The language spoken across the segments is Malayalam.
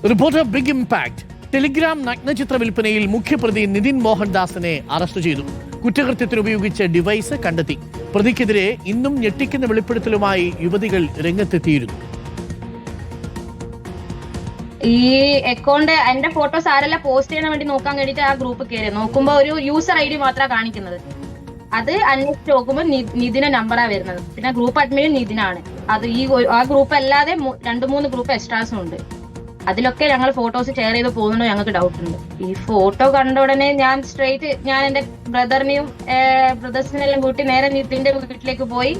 Reporter big impact. ടെലിഗ്രാം നഗ്നചിത്ര വിൽപ്പനയിൽ മുഖ്യപ്രതി നിതിൻ മോഹൻദാസിനെ അറസ്റ്റ് ചെയ്തു. കുറ്റകൃത്യത്തിന് ഉപയോഗിച്ച ഡിവൈസ് കണ്ടെത്തി. പ്രതിക്കെതിരെ ഇന്നും ഞെട്ടിക്കുന്ന വെളിപ്പെടുത്തലുമായി യുവതികൾ രംഗത്തെത്തിയിരുന്നു. ഈ അക്കൗണ്ട് എന്റെ ഫോട്ടോസ് ആരെല്ലാം പോസ്റ്റ് ചെയ്യാൻ വേണ്ടി നോക്കാൻ വേണ്ടിട്ട് ആ ഗ്രൂപ്പ് കയറി നോക്കുമ്പോ ഒരു യൂസർ ID മാത്രമാണ് കാണിക്കുന്നത്. അത് അന്വേഷിച്ച് നോക്കുമ്പോൾ നിതിന്റെ നമ്പറാ വരുന്നത്. പിന്നെ ഗ്രൂപ്പ് അഡ്മിൻ നിതിനാണ്. അത് ആ ഗ്രൂപ്പ് അല്ലാതെ 2-3 ഗ്രൂപ്പ് എക്സ്ട്രാസും ഉണ്ട്. അതിലൊക്കെ ഞങ്ങൾ ഫോട്ടോസ് ഷെയർ ചെയ്ത് പോകുന്നുണ്ടോ ഞങ്ങൾക്ക് ഡൗട്ട് ഉണ്ട്. ഈ ഫോട്ടോ കണ്ട ഉടനെ ഞാൻ എന്റെ ബ്രദേഴ്സിനെല്ലാം കൂട്ടി നേരെ നിതിന്റെ വീട്ടിലേക്ക് പോയി.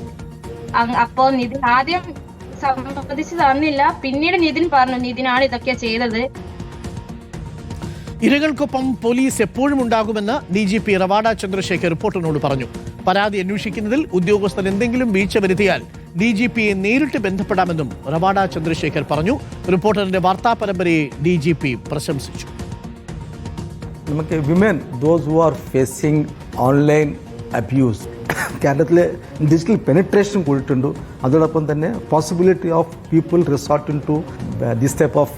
അപ്പോ നിതിൻ ആദ്യം സമ്മതിച്ച് തന്നില്ല. പിന്നീട് നിതിൻ പറഞ്ഞു നിതിനാണ് ഇതൊക്കെ ചെയ്തത്. ഇരകൾക്കൊപ്പം പോലീസ് എപ്പോഴും ഉണ്ടാകുമെന്ന് DGP റവാഡ ചന്ദ്രശേഖർ റിപ്പോർട്ടറിനോട് പറഞ്ഞു. പരാതി അന്വേഷിക്കുന്നതിൽ ഉദ്യോഗസ്ഥർ എന്തെങ്കിലും വീഴ്ച വരുത്തിയാൽ DGPയെ നേരിട്ട് ബന്ധപ്പെടാമെന്നും റവാഡ ചന്ദ്രശേഖർ പറഞ്ഞു. റിപ്പോർട്ടറിന്റെ വാർത്താ പരമ്പരയെ DGP പ്രശംസിച്ചു. നമുക്ക് women those who are facing online abuse കേരളത്തിലെ ഡിജിറ്റൽ പെനിട്രേഷൻ കൂടിയിട്ടുണ്ട്. അതോടൊപ്പം തന്നെ possibility of people resorting to this type of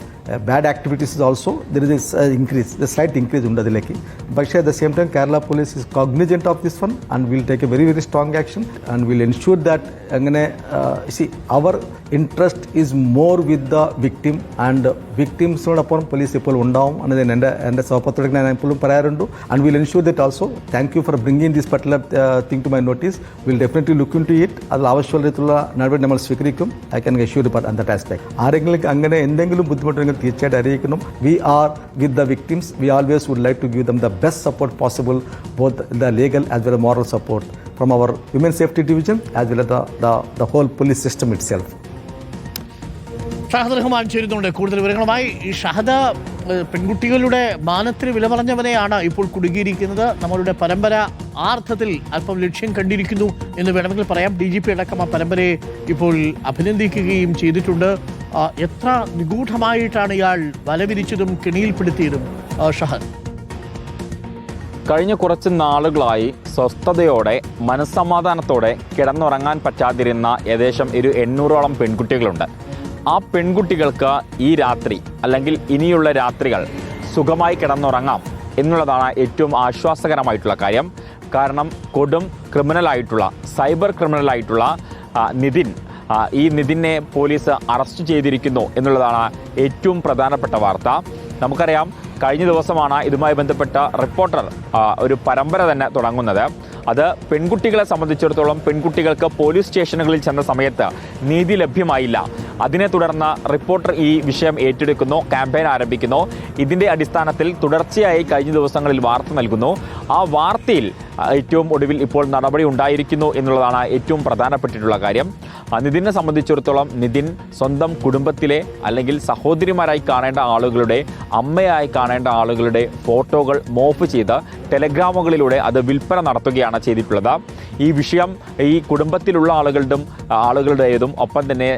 bad activities is also there is a increase, the slight increase ഉണ്ട് അതിലേക്ക്. പക്ഷേ at the same time Kerala police is cognizant of this one and will take a very very strong action and will ensure that അങ്ങനെ see our interest is more with the victim and victimsനോടൊപ്പം പോലീസ് ഇപ്പോൾ ഉണ്ടാവും എന്നതിന് എൻ്റെ സഹപ്രവർത്തകർക്ക് ഞാൻ എപ്പോഴും പറയാറുണ്ട്. and will ensure that also thank you for bringing this particular thing to my notice. will definitely look into it. അതിൽ ആവശ്യമുള്ള നടപടി നമ്മൾ സ്വീകരിക്കും. I can assure you on that aspect. ആരെങ്കിലും അങ്ങനെ എന്തെങ്കിലും ബുദ്ധിമുട്ടുണ്ടെങ്കിൽ തീർച്ചയായിട്ടും അറിയിക്കണം. We are with the victims. We always would like to give them the best support possible, both the legal as well as moral support from our Women Safety Division as well as the whole police system itself. Shahad Rahman ചേരുന്നുണ്ട് കൂടുതൽ വിവരങ്ങളുമായി. ഷഹദ, പെൺകുട്ടികളുടെ മാനത്തിന് വില പറഞ്ഞവനെയാണ് ഇപ്പോൾ കുടുങ്ങിയിരിക്കുന്നത്. നമ്മളുടെ പരമ്പര ആ അർത്ഥത്തിൽ അല്പം ലക്ഷ്യം കണ്ടിരിക്കുന്നു എന്ന് വേണമെങ്കിൽ പറയാം. DGP അടക്കം ആ പരമ്പരയെ ഇപ്പോൾ അഭിനന്ദിക്കുകയും ചെയ്തിട്ടുണ്ട്. എത്ര നിഗൂഢമായിട്ടാണ് ഇയാൾ വലവിരിച്ചതും കെണിയിൽപ്പെടുത്തിയതും ഷഹദ്? കഴിഞ്ഞ കുറച്ച് നാളുകളായി സ്വസ്ഥതയോടെ മനസ്സമാധാനത്തോടെ കിടന്നുറങ്ങാൻ പറ്റാതിരുന്ന ഏകദേശം 800ഓളം പെൺകുട്ടികളുണ്ട്. ആ പെൺകുട്ടികൾക്ക് ഈ രാത്രി അല്ലെങ്കിൽ ഇനിയുള്ള രാത്രികൾ സുഖമായി കിടന്നുറങ്ങാം എന്നുള്ളതാണ് ഏറ്റവും ആശ്വാസകരമായിട്ടുള്ള കാര്യം. കാരണം കൊടും ക്രിമിനലായിട്ടുള്ള സൈബർ ക്രിമിനലായിട്ടുള്ള ഈ നിതിനെ പോലീസ് അറസ്റ്റ് ചെയ്തിരിക്കുന്നു എന്നുള്ളതാണ് ഏറ്റവും പ്രധാനപ്പെട്ട വാർത്ത. നമുക്കറിയാം, കഴിഞ്ഞ ദിവസമാണ് ഇതുമായി ബന്ധപ്പെട്ട റിപ്പോർട്ടർ ഒരു പരമ്പര തന്നെ തുടങ്ങുന്നത്. അത് പെൺകുട്ടികളെ സംബന്ധിച്ചിടത്തോളം പെൺകുട്ടികൾക്ക് പോലീസ് സ്റ്റേഷനുകളിൽ ചെന്ന സമയത്ത് നീതി ലഭ്യമായില്ല. അതിനെ തുടർന്ന് റിപ്പോർട്ടർ ഈ വിഷയം ഏറ്റെടുക്കുന്നു, ക്യാമ്പയിൻ ആരംഭിക്കുന്നു. ഇതിൻ്റെ അടിസ്ഥാനത്തിൽ തുടർച്ചയായി കഴിഞ്ഞ ദിവസങ്ങളിൽ വാർത്ത നൽകുന്നു. ആ വാർത്തയിൽ ഏറ്റവും ഒടുവിൽ ഇപ്പോൾ നടപടി ഉണ്ടായിരിക്കുന്നു എന്നുള്ളതാണ് ഏറ്റവും പ്രധാനപ്പെട്ടിട്ടുള്ള കാര്യം. നിതിനെ സംബന്ധിച്ചിടത്തോളം നിതിൻ സ്വന്തം കുടുംബത്തിലെ അല്ലെങ്കിൽ സഹോദരിമാരായി കാണേണ്ട ആളുകളുടെ, അമ്മയായി കാണേണ്ട ആളുകളുടെ ഫോട്ടോകൾ മോഫ് ചെയ്ത് ടെലഗ്രാമുകളിലൂടെ അത് വിൽപ്പന നടത്തുകയാണ് ചെയ്തിട്ടുള്ളത്. ഈ വിഷയം ഈ കുടുംബത്തിലുള്ള ആളുകളുടേതും ഒപ്പം തന്നെ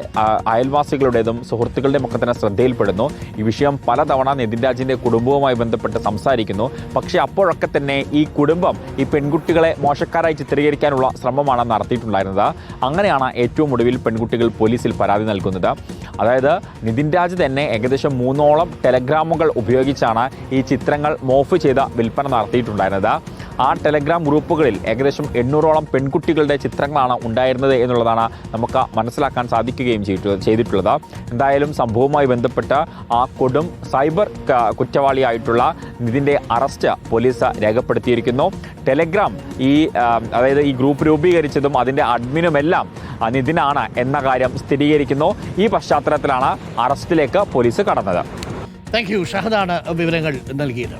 അയൽവാസികളുടേതും സുഹൃത്തുക്കളുടെയും ഒക്കെ തന്നെ ശ്രദ്ധയിൽപ്പെടുന്നു. ഈ വിഷയം പലതവണ നിതിൻ രാജിൻ്റെ കുടുംബവുമായി ബന്ധപ്പെട്ട് സംസാരിക്കുന്നു. പക്ഷേ അപ്പോഴൊക്കെ തന്നെ ഈ കുടുംബം ഈ പെൺകുട്ടികളെ മോശക്കാരായി ചിത്രീകരിക്കാനുള്ള ശ്രമമാണ് നടത്തിയിട്ടുണ്ടായിരുന്നത്. അങ്ങനെയാണ് ഏറ്റവും ഒടുവിൽ പെൺകുട്ടികൾ പോലീസിൽ പരാതി നൽകുന്നത്. അതായത് നിതിൻ രാജ് തന്നെ ഏകദേശം 3ഓളം ടെലഗ്രാമുകൾ ഉപയോഗിച്ചാണ് ഈ ചിത്രങ്ങൾ മോഫ് ചെയ്ത വിൽപ്പന നടത്തിയിട്ടുണ്ടായിരുന്നത്. ആ ടെലഗ്രാം ഗ്രൂപ്പുകളിൽ ഏകദേശം 800ഓളം പെൺകുട്ടികളുടെ ചിത്രങ്ങളാണ് ഉണ്ടായിരുന്നത് എന്നുള്ളതാണ് നമുക്ക് മനസ്സിലാക്കാൻ സാധിക്കുകയും ചെയ്തിട്ടുള്ളത്. എന്തായാലും സംഭവവുമായി ബന്ധപ്പെട്ട് ആ കൊടും സൈബർ കുറ്റവാളിയായിട്ടുള്ള നിതിൻ്റെ അറസ്റ്റ് പോലീസ് രേഖപ്പെടുത്തിയിരിക്കുന്നു. ടെലഗ്രാം അതായത് ഈ ഗ്രൂപ്പ് രൂപീകരിച്ചതും അതിൻ്റെ അഡ്മിനുമെല്ലാം നിതിനാണ് എന്ന കാര്യം സ്ഥിരീകരിക്കുന്നു. ഈ പശ്ചാത്തലത്തിലാണ് അറസ്റ്റിലേക്ക് പോലീസ് കടന്നത്. Thank you. ഷഹദാണ് വിവരങ്ങൾ നൽകിയത്.